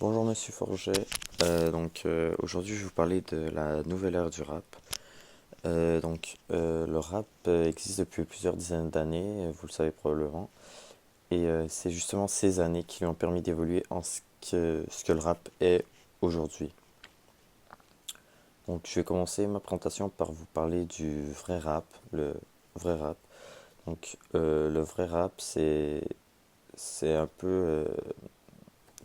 Bonjour Monsieur Forget. Aujourd'hui je vais vous parler de la nouvelle ère du rap. Le rap existe depuis plusieurs dizaines d'années, vous le savez probablement, et c'est justement ces années qui lui ont permis d'évoluer en ce que le rap est aujourd'hui. Donc je vais commencer ma présentation par vous parler du vrai rap, le vrai rap. Le vrai rap c'est un peu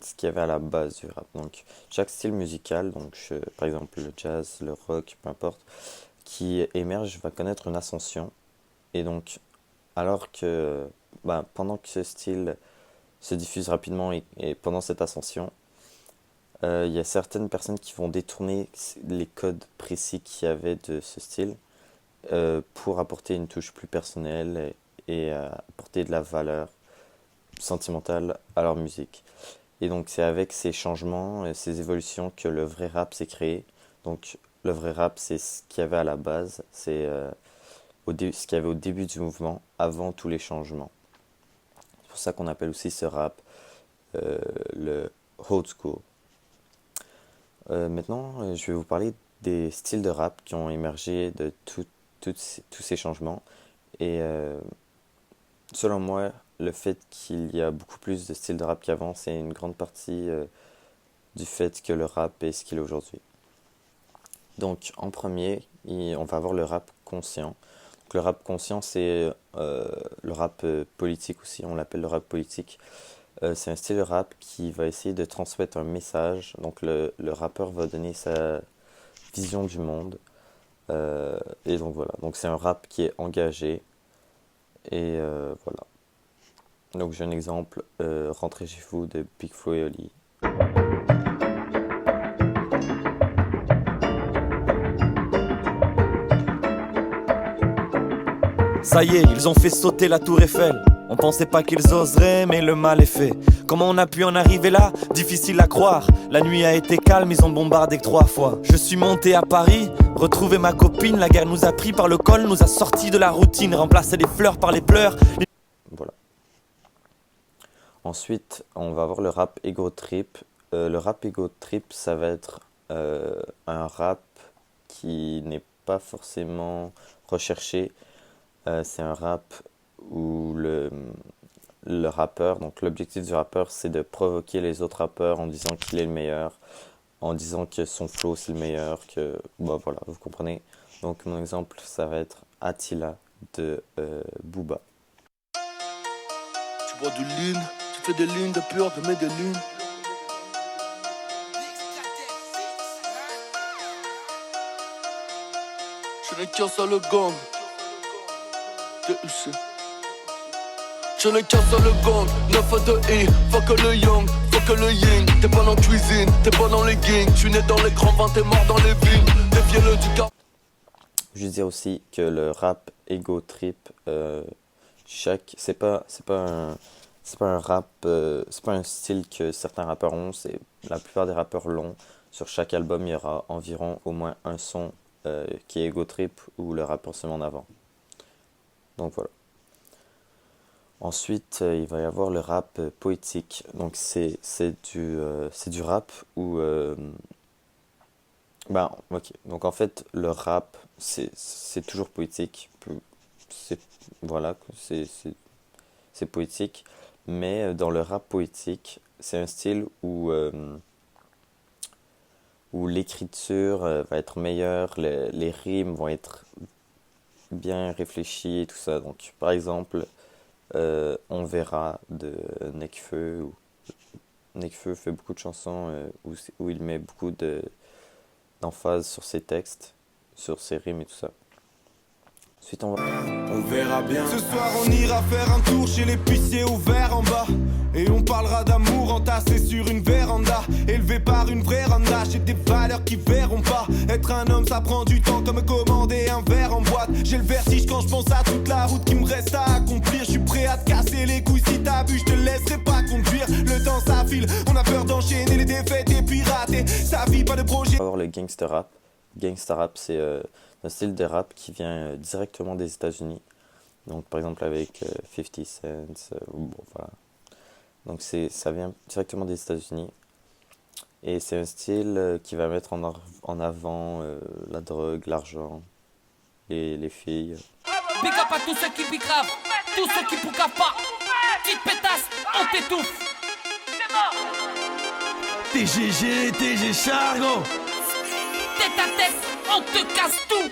ce qu'il y avait à la base du rap. Donc, chaque style musical, par exemple le jazz, le rock, peu importe, qui émerge va connaître une ascension. Et donc, alors que pendant que ce style se diffuse rapidement et pendant cette ascension, il y a certaines personnes qui vont détourner les codes précis qu'il y avait de ce style pour apporter une touche plus personnelle et apporter de la valeur sentimentale à leur musique. Et donc c'est avec ces changements et ces évolutions que le vrai rap s'est créé. Donc le vrai rap, c'est ce qu'il y avait à la base, c'est ce qu'il y avait au début du mouvement, avant tous les changements. C'est pour ça qu'on appelle aussi ce rap euh, le old school. Maintenant, je vais vous parler des styles de rap qui ont émergé de tous ces changements. Et selon moi, le fait qu'il y a beaucoup plus de styles de rap qu'avant, c'est une grande partie du fait que le rap est ce qu'il est aujourd'hui. Donc en premier, on va avoir le rap conscient. Donc, le rap conscient, c'est le rap politique aussi, on l'appelle le rap politique. C'est un style de rap qui va essayer de transmettre un message. Donc le rappeur va donner sa vision du monde. Et donc voilà, donc c'est un rap qui est engagé. Et voilà. Donc j'ai un exemple, Rentrez chez vous de Big Flo et Oli. Ça y est, ils ont fait sauter la tour Eiffel. On pensait pas qu'ils oseraient, mais le mal est fait. Comment on a pu en arriver là? Difficile à croire. La nuit a été calme, ils ont bombardé que 3 fois. Je suis monté à Paris, retrouvé ma copine. La guerre nous a pris par le col, nous a sortis de la routine. Remplacé les fleurs par les pleurs. Voilà. Ensuite, on va avoir le rap ego trip. Le rap ego trip, ça va être un rap qui n'est pas forcément recherché. C'est un rap où le rappeur, donc l'objectif du rappeur, c'est de provoquer les autres rappeurs en disant qu'il est le meilleur, en disant que son flow c'est le meilleur, que voilà, vous comprenez. Donc mon exemple, ça va être Attila de Booba. Tu bois du lean, tu fais des lignes de pur, de mets des lunes. Je n'ai qu'un seul gang, DUC. Je n'ai qu'un seul gang, 9 à 2 I, fuck le young, fuck le yin. T'es pas dans la cuisine, t'es pas dans les gangs. Tu nais dans les grands vins, t'es mort dans les vignes. Déviens-le du car. Je veux dire aussi que le rap ego trip, c'est pas un rap, c'est pas un style que certains rappeurs ont, c'est la plupart des rappeurs l'ont. Sur chaque album, il y aura environ au moins un son qui est ego trip où le rappeur se met en avant. Donc voilà. Ensuite, il va y avoir le rap poétique. Donc c'est du rap où ok. Donc en fait, le rap, c'est toujours poétique. C'est voilà, c'est poétique. Mais dans le rap poétique, c'est un style où l'écriture va être meilleure, les rimes vont être bien réfléchies et tout ça. Donc par exemple, On verra de Nekfeu. Nekfeu fait beaucoup de chansons où il met beaucoup d'emphase sur ses textes, sur ses rimes et tout ça. Ensuite, On verra bien. Ce soir on ira faire un tour chez l'épicier ouvert en bas. Et on parlera d'amour entassé sur une véranda. Élevé par une vraie randa. J'ai des valeurs qui verront pas. Être un homme ça prend du temps comme commander un verre en boîte. J'ai le vertige quand je pense à toute la route qui me reste à accomplir. Je suis prêt à te casser les couilles si t'as bu. Je te laisserai pas conduire. Le temps ça file. On a peur d'enchaîner les défaites et puis rater sa vie, pas de projet. on va avoir le gangster rap. Gangster rap, c'est un style de rap qui vient directement des États-Unis. Donc par exemple avec 50 Cent, voilà. Donc ça vient directement des États-Unis. Et c'est un style qui va mettre en avant la drogue, l'argent, les filles. Big up à tous ceux qui bigravent, tous ceux qui poucavent pas. Petite pétasse, on t'étouffe. TGG, TG Chargo. Tête à tête, on te casse tout.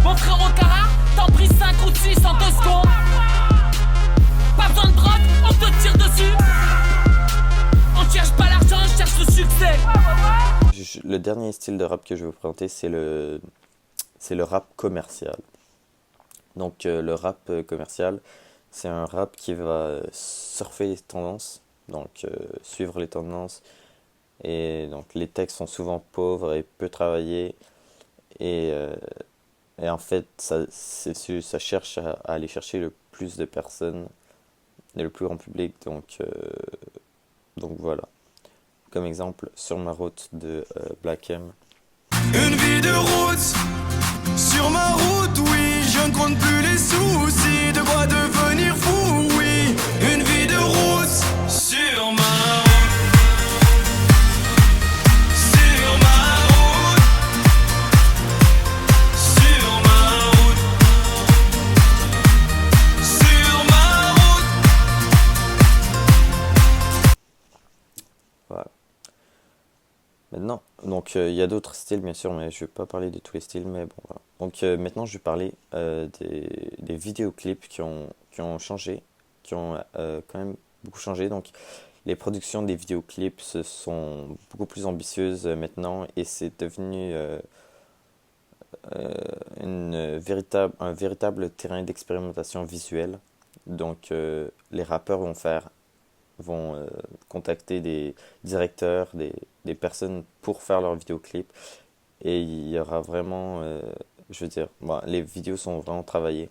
Mon frère au cara, t'en pris 5 ou 6 en 2 secondes. Pas besoin de drogue, on te tire dessus. On cherche pas l'argent, on cherche le succès. Le dernier style de rap que je vais vous présenter, c'est le rap commercial. Donc le rap commercial, c'est un rap qui va surfer les tendances, donc suivre les tendances. Et donc les textes sont souvent pauvres et peu travaillés. Et, euh, et en fait, ça cherche à aller chercher le plus de personnes et le plus grand public. Donc voilà. Comme exemple, Sur ma route de Black M. Une vie de route, sur ma route, oui. Je ne compte plus les soucis, de quoi devenir fou, oui. Une vie de route, sur ma route. Sur ma route. Sur ma route. Sur ma route. Voilà. Maintenant, donc il y a d'autres styles bien sûr, mais je vais pas parler de tous les styles, mais bon voilà. Donc maintenant je vais parler des vidéoclips qui ont changé, qui ont quand même beaucoup changé. Donc les productions des vidéoclips sont beaucoup plus ambitieuses maintenant et c'est devenu un véritable terrain d'expérimentation visuelle. Donc les rappeurs vont contacter des directeurs, des personnes pour faire leurs vidéoclips. Et il y aura vraiment, je veux dire, bon, les vidéos sont vraiment travaillées.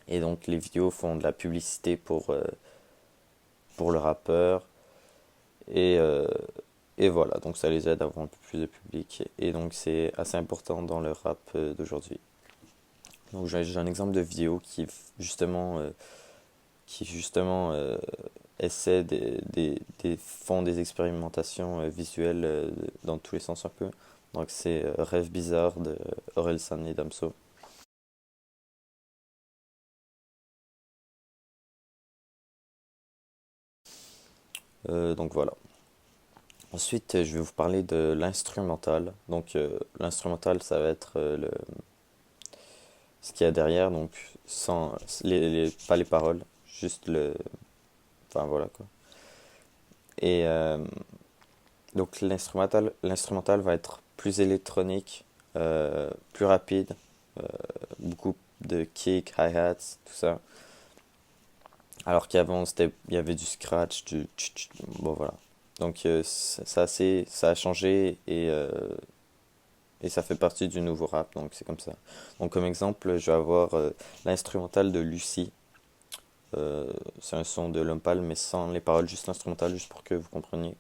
Et donc les vidéos font de la publicité pour le rappeur. Et, euh, et voilà, donc ça les aide à avoir un peu plus de public. Et donc c'est assez important dans le rap d'aujourd'hui. Donc j'ai un exemple de vidéo qui justement essaie font des expérimentations visuelles dans tous les sens un peu. Donc c'est Rêve bizarre de Orelsan et Damso. Donc voilà. Ensuite, je vais vous parler de l'instrumental. Donc l'instrumental, ça va être ce qu'il y a derrière, donc sans pas les paroles, juste enfin voilà quoi. Et donc l'instrumental va être plus électronique, plus rapide, euh, beaucoup de kick, hi-hats, tout ça. Alors qu'avant il y avait du scratch, du bon voilà. Donc ça a changé et ça fait partie du nouveau rap, donc c'est comme ça. Donc comme exemple, je vais avoir l'instrumental de Lucie. C'est un son de L'Homme Pâle, mais sans les paroles, juste l'instrumental, juste pour que vous compreniez.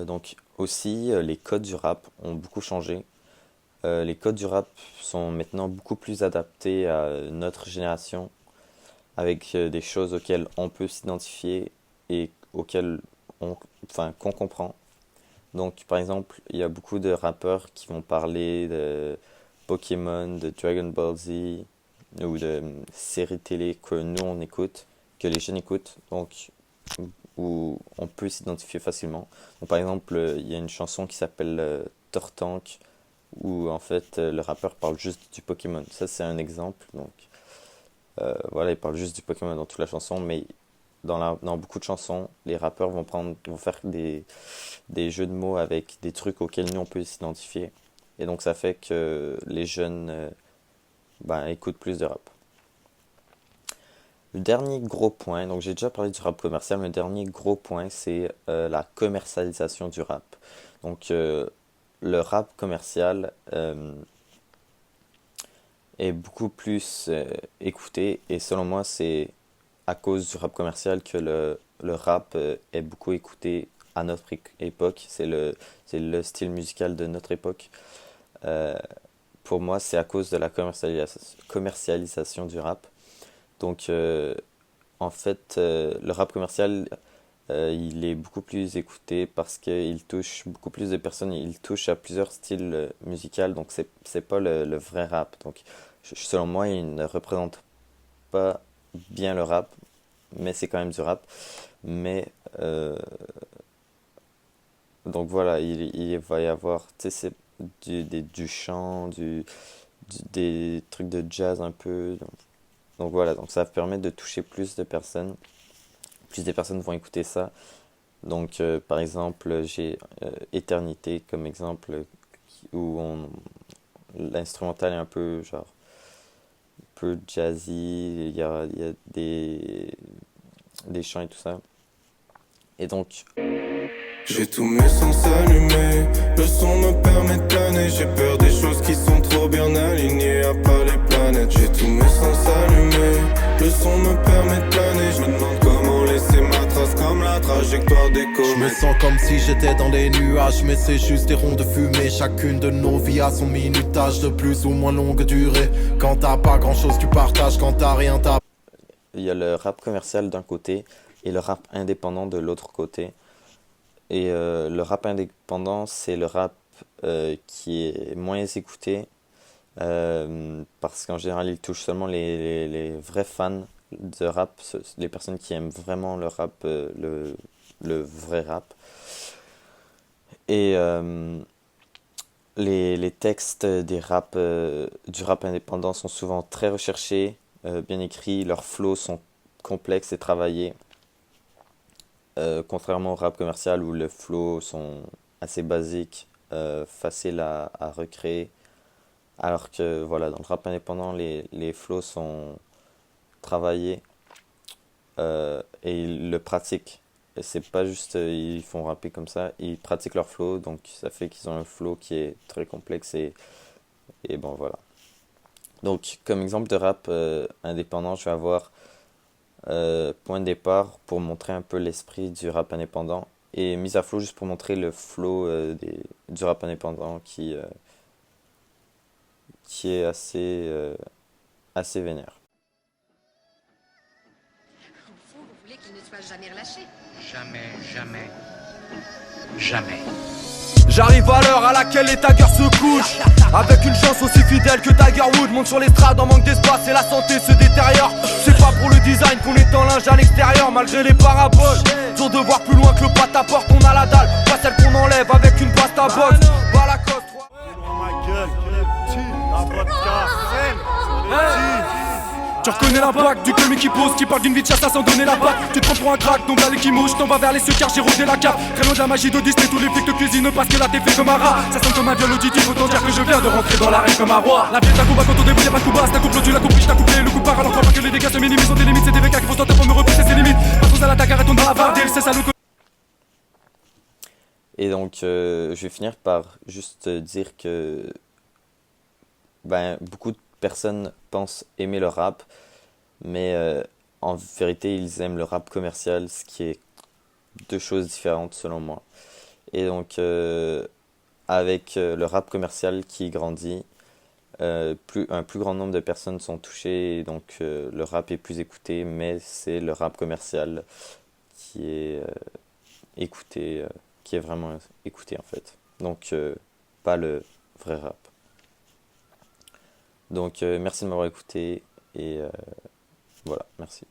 Donc aussi, les codes du rap ont beaucoup changé. Les codes du rap sont maintenant beaucoup plus adaptés à notre génération, avec des choses auxquelles on peut s'identifier et qu'on comprend. Donc par exemple, il y a beaucoup de rappeurs qui vont parler de Pokémon, de Dragon Ball Z ou de séries télé que nous on écoute, que les jeunes écoutent. Donc où on peut s'identifier facilement. Donc, par exemple, il y a une chanson qui s'appelle Tortank, où en fait le rappeur parle juste du Pokémon. Ça, c'est un exemple. Donc, voilà, il parle juste du Pokémon dans toute la chanson, mais dans beaucoup de chansons, les rappeurs vont faire des jeux de mots avec des trucs auxquels nous on peut s'identifier. Et donc, ça fait que les jeunes écoutent plus de rap. Le dernier gros point, donc j'ai déjà parlé du rap commercial, mais le dernier gros point, c'est la commercialisation du rap. Donc le rap commercial est beaucoup plus écouté et selon moi c'est à cause du rap commercial que le rap est beaucoup écouté à notre époque. C'est le style musical de notre époque. Euh, pour moi, c'est à cause de la commercialisation du rap. Donc, en fait, le rap commercial, il est beaucoup plus écouté parce qu'il touche beaucoup plus de personnes. Il touche à plusieurs styles musicaux. Donc, c'est pas le vrai rap. Donc, selon moi, il ne représente pas bien le rap, mais c'est quand même du rap. Mais donc voilà, il va y avoir, tu sais, c'est du chant, des trucs de jazz un peu. Donc voilà, donc ça va permettre de toucher plus de personnes. Plus de personnes vont écouter ça. Donc par exemple, j'ai Éternité comme exemple où l'instrumental est un peu genre un peu jazzy, il y a des chants et tout ça. Et donc J'ai tous mes sens allumés, le son me permet de planer. J'ai peur des choses qui sont trop bien alignées, à part les planètes. J'ai tous mes sens allumés, le son me permet de planer. Je me demande comment laisser ma trace comme la trajectoire des comètes. Je me sens comme si j'étais dans les nuages, mais c'est juste des ronds de fumée. Chacune de nos vies a son minutage de plus ou moins longue durée. Quand t'as pas grand chose tu partages, quand t'as rien t'as... il y a le rap commercial d'un côté et le rap indépendant de l'autre côté. Et le rap indépendant, c'est le rap qui est moins écouté parce qu'en général, il touche seulement les vrais fans de rap, les personnes qui aiment vraiment le rap, le vrai rap. Et les textes du rap indépendant sont souvent très recherchés, bien écrits, leurs flows sont complexes et travaillés. Contrairement au rap commercial où les flows sont assez basiques, faciles à recréer, alors que voilà, dans le rap indépendant, les flows sont travaillés et ils le pratiquent. Et c'est pas juste ils font rapper comme ça, ils pratiquent leur flow, donc ça fait qu'ils ont un flow qui est très complexe et bon voilà. Donc comme exemple de rap indépendant, je vais avoir point de départ pour montrer un peu l'esprit du rap indépendant et mise à flow juste pour montrer le flow du rap indépendant qui est assez vénère. Au fond, vous voulez qu'il ne soit jamais relâché. Jamais, jamais, jamais. J'arrive à l'heure à laquelle les taggers se couchent, avec une chance aussi fidèle que Tiger Woods monte sur l'estrade en manque d'espace et la santé se détériore. C'est pas pour le design qu'on est en linge à l'extérieur malgré les paraboles. Dur de voir plus loin que le pat à porte, on a la dalle, pas celle qu'on enlève avec une pasta box. Bah la coste. Tu reconnais la bague du club qui pose, qui parle d'une vie de chasse sans donner la bague. Tu te prends pour un crack, donc là les qui mouche, t'en vas vers les cieux car j'ai rodé la cape. Très loin de la magie de Disney, tous les flics de cuisine parce que là t'es fait comme un rat. Ça sonne comme un viol auditif, autant dire que je viens de rentrer dans l'arène comme un roi. La vie d'un combat quand on débrouille, y'a pas de coup bas, c'est un couple, tu l'as compris, je t'ai coupé le coup part. Alors crois pas que les dégâts se minimisent, ont des limites, c'est des VK qui font tenter pour me repousser ses limites. Pas à l'attaque, arrête on dans la barre, c'est ça le. Et donc je vais finir par juste dire que beaucoup de personnes pensent aimer le rap, mais en vérité ils aiment le rap commercial, ce qui est deux choses différentes selon moi. Et donc avec le rap commercial qui grandit, un plus grand nombre de personnes sont touchées, et donc le rap est plus écouté, mais c'est le rap commercial qui est écouté, qui est vraiment écouté en fait. Donc pas le vrai rap. Donc merci de m'avoir écouté et voilà, merci.